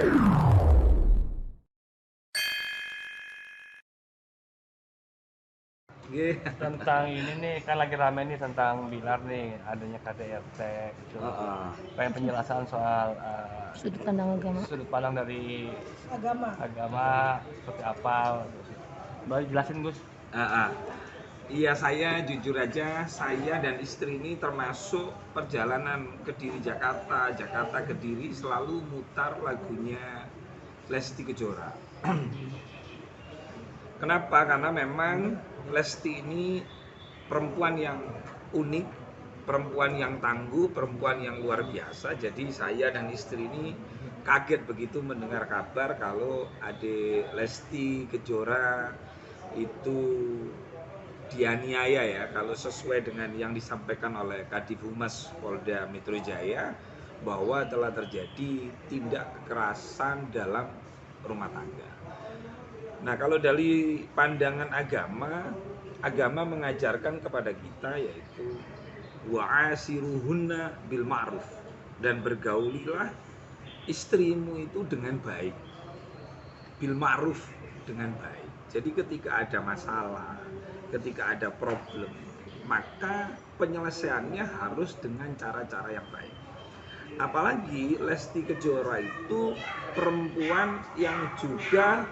Tentang ini nih, kan lagi rame nih tentang Bilar nih, adanya KDRT gitu. Pengen penjelasan soal Sudut pandang agama. sudut pandang dari agama seperti apa. Baru jelasin Gus. Iya, saya jujur aja, saya dan istri ini termasuk perjalanan Kediri Jakarta, Jakarta Kediri selalu mutar lagunya Lesti Kejora. Kenapa? Karena memang Lesti ini perempuan yang unik, perempuan yang tangguh, perempuan yang luar biasa. Jadi saya dan istri ini kaget begitu mendengar kabar kalau adik Lesti Kejora itu dianiaya, ya, kalau sesuai dengan yang disampaikan oleh Kadif Humas Polda Metro Jaya, bahwa telah terjadi tindak kekerasan dalam rumah tangga. Nah, kalau dari pandangan agama mengajarkan kepada kita yaitu wa'asiruhunna bil ma'ruf, dan bergaulilah istrimu itu dengan baik, bil ma'ruf, dengan baik. Jadi ketika ada masalah, ketika ada problem, maka penyelesaiannya harus dengan cara-cara yang baik. Apalagi Lesti Kejora itu perempuan yang juga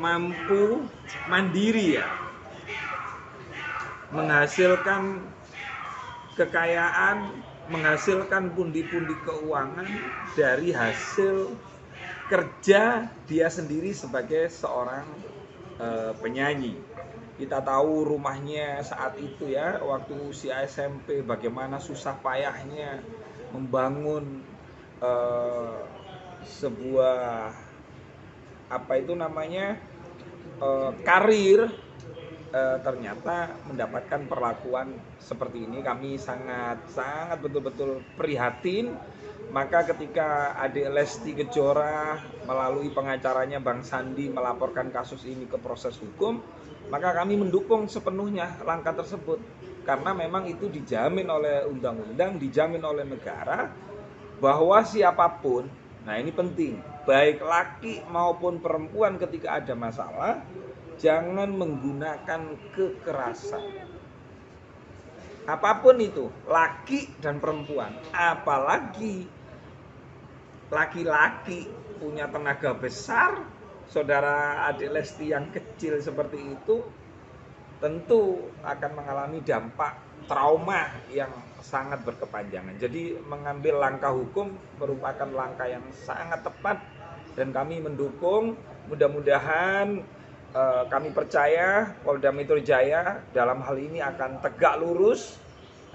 mampu mandiri, ya, menghasilkan kekayaan, menghasilkan pundi-pundi keuangan dari hasil kerja dia sendiri sebagai seorang penyanyi. Kita tahu rumahnya saat itu, ya, waktu usia SMP, bagaimana susah payahnya membangun sebuah karir. Ternyata mendapatkan perlakuan seperti ini. Kami sangat betul-betul prihatin. Maka ketika adik Lesti Kejora melalui pengacaranya Bang Sandi melaporkan kasus ini ke proses hukum, maka kami mendukung sepenuhnya langkah tersebut, karena memang itu dijamin oleh undang-undang, dijamin oleh negara, bahwa siapapun, nah ini penting, baik laki maupun perempuan, ketika ada masalah jangan menggunakan kekerasan. Apapun itu, laki dan perempuan, apalagi laki-laki punya tenaga besar, saudara adik Lesti yang kecil seperti itu tentu akan mengalami dampak trauma yang sangat berkepanjangan. Jadi mengambil langkah hukum merupakan langkah yang sangat tepat dan kami mendukung. Mudah-mudahan kami percaya Polda Metro Jaya dalam hal ini akan tegak lurus.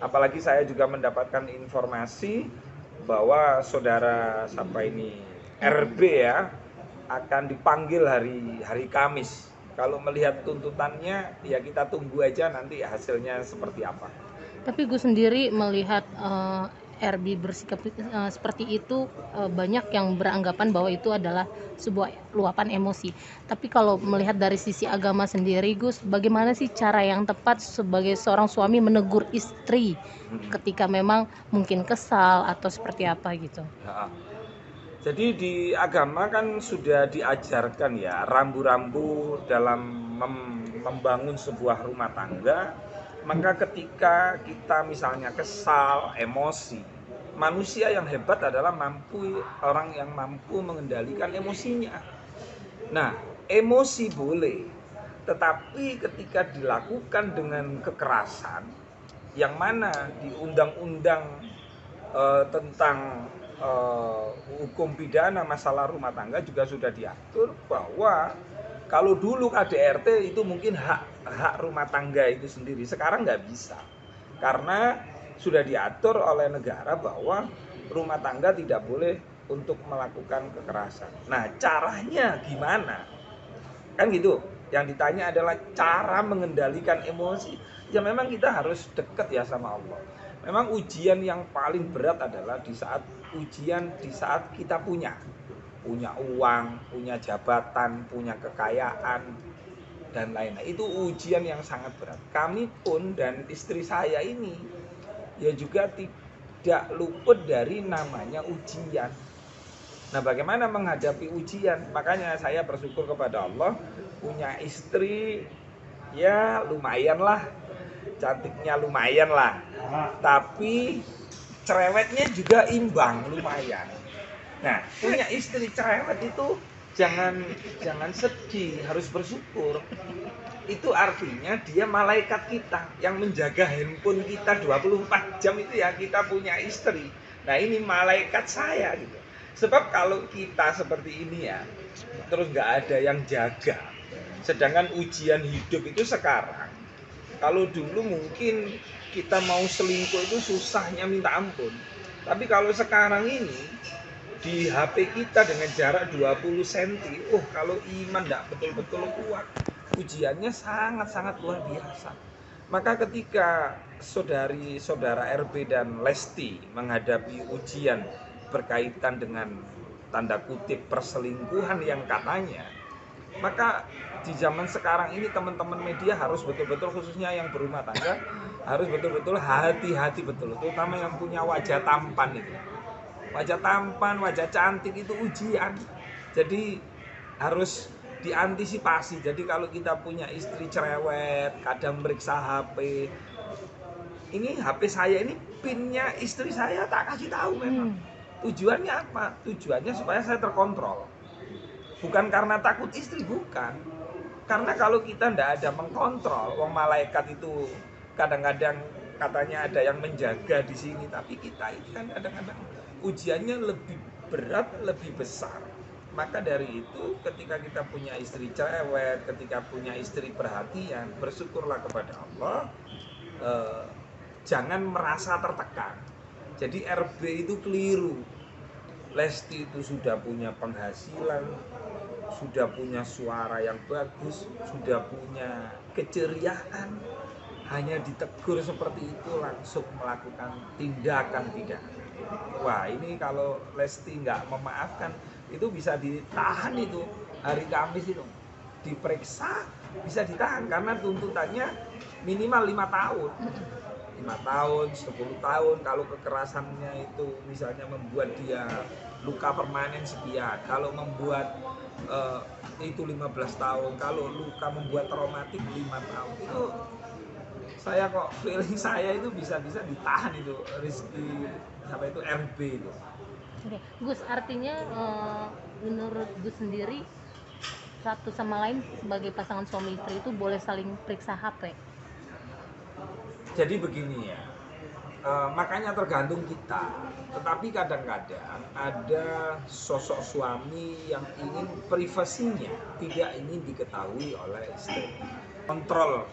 Apalagi saya juga mendapatkan informasi bahwa saudara RB, ya, akan dipanggil hari Kamis. Kalau melihat tuntutannya, ya kita tunggu aja nanti hasilnya seperti apa. Tapi gue sendiri melihat RB bersikap seperti itu, banyak yang beranggapan bahwa itu adalah sebuah luapan emosi. Tapi kalau melihat dari sisi agama sendiri, Gus, bagaimana sih cara yang tepat sebagai seorang suami menegur istri ketika memang mungkin kesal atau seperti apa gitu? Jadi di agama kan sudah diajarkan, ya, rambu-rambu dalam membangun sebuah rumah tangga. Maka ketika kita misalnya kesal, emosi, manusia yang hebat adalah orang yang mampu mengendalikan emosinya. Nah, emosi boleh, tetapi ketika dilakukan dengan kekerasan, yang mana di undang-undang tentang hukum pidana masalah rumah tangga juga sudah diatur bahwa kalau dulu KDRT itu mungkin hak rumah tangga itu sendiri, sekarang nggak bisa, karena sudah diatur oleh negara bahwa rumah tangga tidak boleh untuk melakukan kekerasan. Nah, caranya gimana? Kan gitu. Yang ditanya adalah cara mengendalikan emosi. Ya memang kita harus dekat, ya, sama Allah. Memang ujian yang paling berat adalah di saat kita punya uang, punya jabatan, punya kekayaan dan lain-lain. Itu ujian yang sangat berat. Kami pun dan istri saya ini ya juga tidak luput dari namanya ujian. Nah, bagaimana menghadapi ujian? Makanya saya bersyukur kepada Allah punya istri ya lumayan lah, cantiknya lumayan lah, tapi cerewetnya juga imbang lumayan. Nah, punya istri cerewet itu jangan sedih, harus bersyukur. Itu artinya dia malaikat kita yang menjaga handphone kita 24 jam itu ya, kita punya istri. Nah, ini malaikat saya gitu. Sebab kalau kita seperti ini ya, terus nggak ada yang jaga. Sedangkan ujian hidup itu sekarang, kalau dulu mungkin kita mau selingkuh itu susahnya minta ampun. Tapi kalau sekarang ini, di HP kita dengan jarak 20 cm, kalau iman nggak betul-betul kuat, ujiannya sangat-sangat luar biasa. Maka ketika saudara RB dan Lesti menghadapi ujian berkaitan dengan tanda kutip perselingkuhan yang katanya, maka di zaman sekarang ini teman-teman media harus betul-betul, khususnya yang berumah tangga, harus betul-betul hati-hati betul, terutama yang punya wajah tampan itu. Wajah tampan, wajah cantik itu ujian. Jadi harus diantisipasi. Jadi kalau kita punya istri cerewet, kadang meriksa HP, ini HP saya ini pinnya istri saya tak kasih tahu memang. Tujuannya apa? Tujuannya supaya saya terkontrol. Bukan karena takut istri, bukan. Karena kalau kita ndak ada mengkontrol, wong malaikat itu kadang-kadang katanya ada yang menjaga di sini, tapi kita itu kan kadang-kadang ujiannya lebih berat, lebih besar. Maka dari itu ketika kita punya istri cerewet, ketika punya istri perhatian, bersyukurlah kepada Allah. Jangan merasa tertekan. Jadi RB itu keliru. Lesti itu sudah punya penghasilan, sudah punya suara yang bagus, sudah punya keceriaan, hanya ditegur seperti itu langsung melakukan tindakan pidana. Wah, ini kalau Lesti nggak memaafkan, itu bisa ditahan itu hari Kamis itu, diperiksa bisa ditahan karena tuntutannya minimal 5 tahun. 5 tahun, 10 tahun, kalau kekerasannya itu misalnya membuat dia luka permanen sekian, kalau membuat itu 15 tahun, kalau luka membuat traumatik 5 tahun, itu saya kok feeling saya itu bisa-bisa ditahan itu Rizky sampai itu RB itu. Oke, Gus, artinya menurut Gus sendiri satu sama lain sebagai pasangan suami istri itu boleh saling periksa HP? Jadi begini ya, makanya tergantung kita. Tetapi kadang-kadang ada sosok suami yang ingin privasinya tidak ingin diketahui oleh istri. Kontrol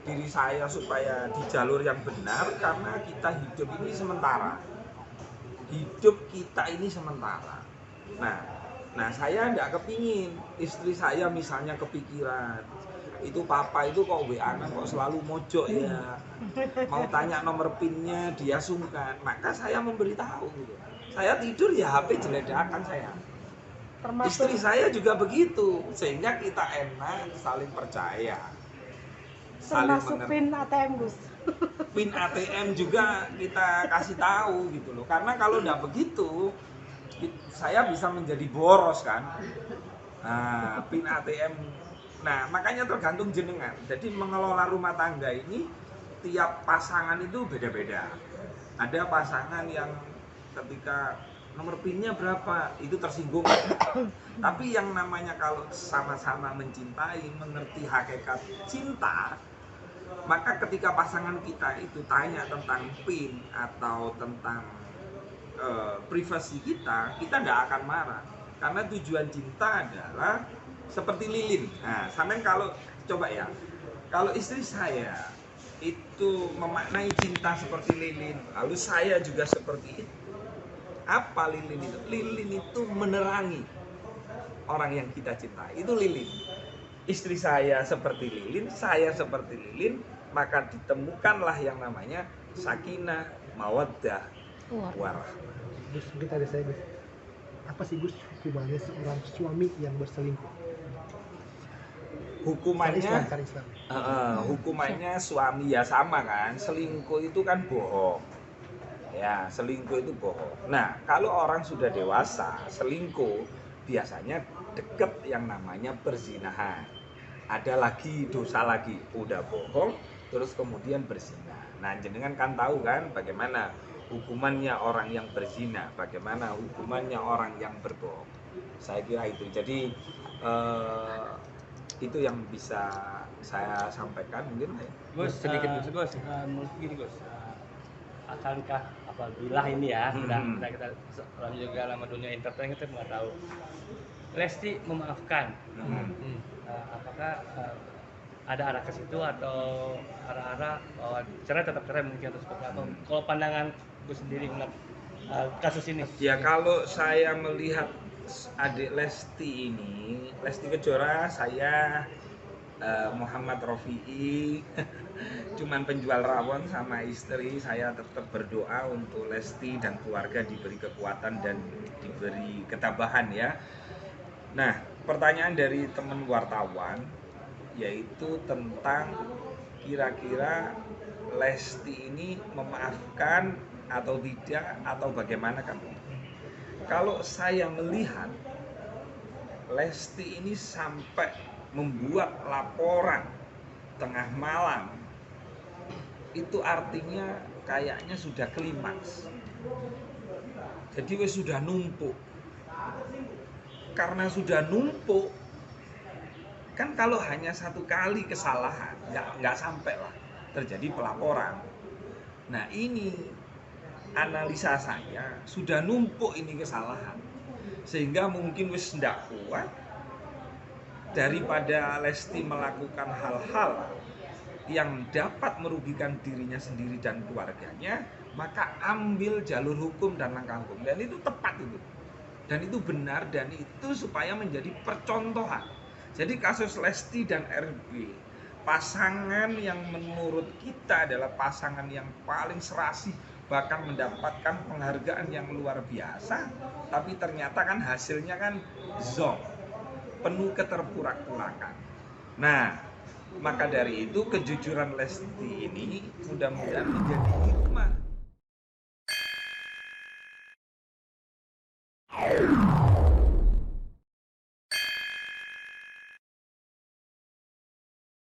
diri saya supaya di jalur yang benar, karena kita hidup ini sementara. Hidup kita ini sementara. Nah saya tidak kepingin istri saya misalnya kepikiran, itu papa itu kok WA-an kok selalu mojok ya, mau tanya nomor pinnya dia sungkan, maka saya memberitahu gitu. Saya tidur ya HP jeledakan saya. Istri saya juga begitu, sehingga kita enak saling percaya, saling termasuk mengerti. pin ATM, Gus. Pin ATM juga kita kasih tahu gitu loh, karena kalau tidak begitu saya bisa menjadi boros kan. Nah, pin ATM. Nah, makanya tergantung jenengan. Jadi mengelola rumah tangga ini tiap pasangan itu beda-beda. Ada pasangan yang ketika nomor pinnya berapa itu tersinggung. Tapi yang namanya kalau sama-sama mencintai, mengerti hakikat cinta, maka ketika pasangan kita itu tanya tentang pin atau tentang privasi kita tidak akan marah. Karena tujuan cinta adalah seperti lilin. Nah, sampean kalau coba ya, kalau istri saya itu memaknai cinta seperti lilin, lalu saya juga seperti itu. Apa lilin itu? Lilin itu menerangi orang yang kita cintai. Itu lilin. Istri saya seperti lilin, saya seperti lilin, maka ditemukanlah yang namanya sakinah, mawaddah, warahmah. Gus, kita ada saya Gus. Apa sih Gus hukumannya seorang suami yang berselingkuh? Hukumannya, Islam. hukumannya suami ya sama kan, selingkuh itu kan bohong, Ya, selingkuh itu bohong. Nah, kalau orang sudah dewasa, selingkuh biasanya deket yang namanya perzinahan. Ada lagi dosa lagi, udah bohong, terus kemudian berzina. Nah, jenengan kan tahu kan bagaimana hukumannya orang yang berzina, bagaimana hukumannya orang yang berbohong. Saya kira itu. Jadi itu yang bisa saya sampaikan mungkin. Gus, sedikit Gus, menurut gini Gus, akankah apabila ini ya, kita orang juga lama dunia entertain kita nggak tahu, Lesti memaafkan, apakah ada arah ke situ atau arah-arah cerai tetap cerai mungkin atau seperti apa? Kalau pandangan Gus sendiri melihat kasus ini? Ya kalau saya melihat adik Lesti ini, Lesti Kejora, saya Muhammad Rofi'i cuman penjual rawon sama istri, saya tetap berdoa untuk Lesti dan keluarga diberi kekuatan dan diberi ketabahan ya. Nah, pertanyaan dari teman wartawan yaitu tentang kira-kira Lesti ini memaafkan atau tidak atau bagaimana kan? Kalau saya melihat Lesti ini sampai membuat laporan tengah malam, itu artinya kayaknya sudah klimaks. Jadi wes sudah numpuk. Karena sudah numpuk, kan kalau hanya satu kali kesalahan, nggak sampai lah terjadi pelaporan. Nah ini analisa saya sudah numpuk ini kesalahan, sehingga mungkin wis ndak kuat, daripada Lesti melakukan hal-hal yang dapat merugikan dirinya sendiri dan keluarganya, maka ambil jalur hukum dan langkah hukum. Dan itu tepat itu. Dan itu benar, dan itu supaya menjadi percontohan. Jadi kasus Lesti dan RB, pasangan yang menurut kita adalah pasangan yang paling serasi, bahkan mendapatkan penghargaan yang luar biasa, tapi ternyata kan hasilnya kan zonk, penuh keterpurak-purakan. Nah, maka dari itu kejujuran Lesti ini mudah-mudahan menjadi hikmah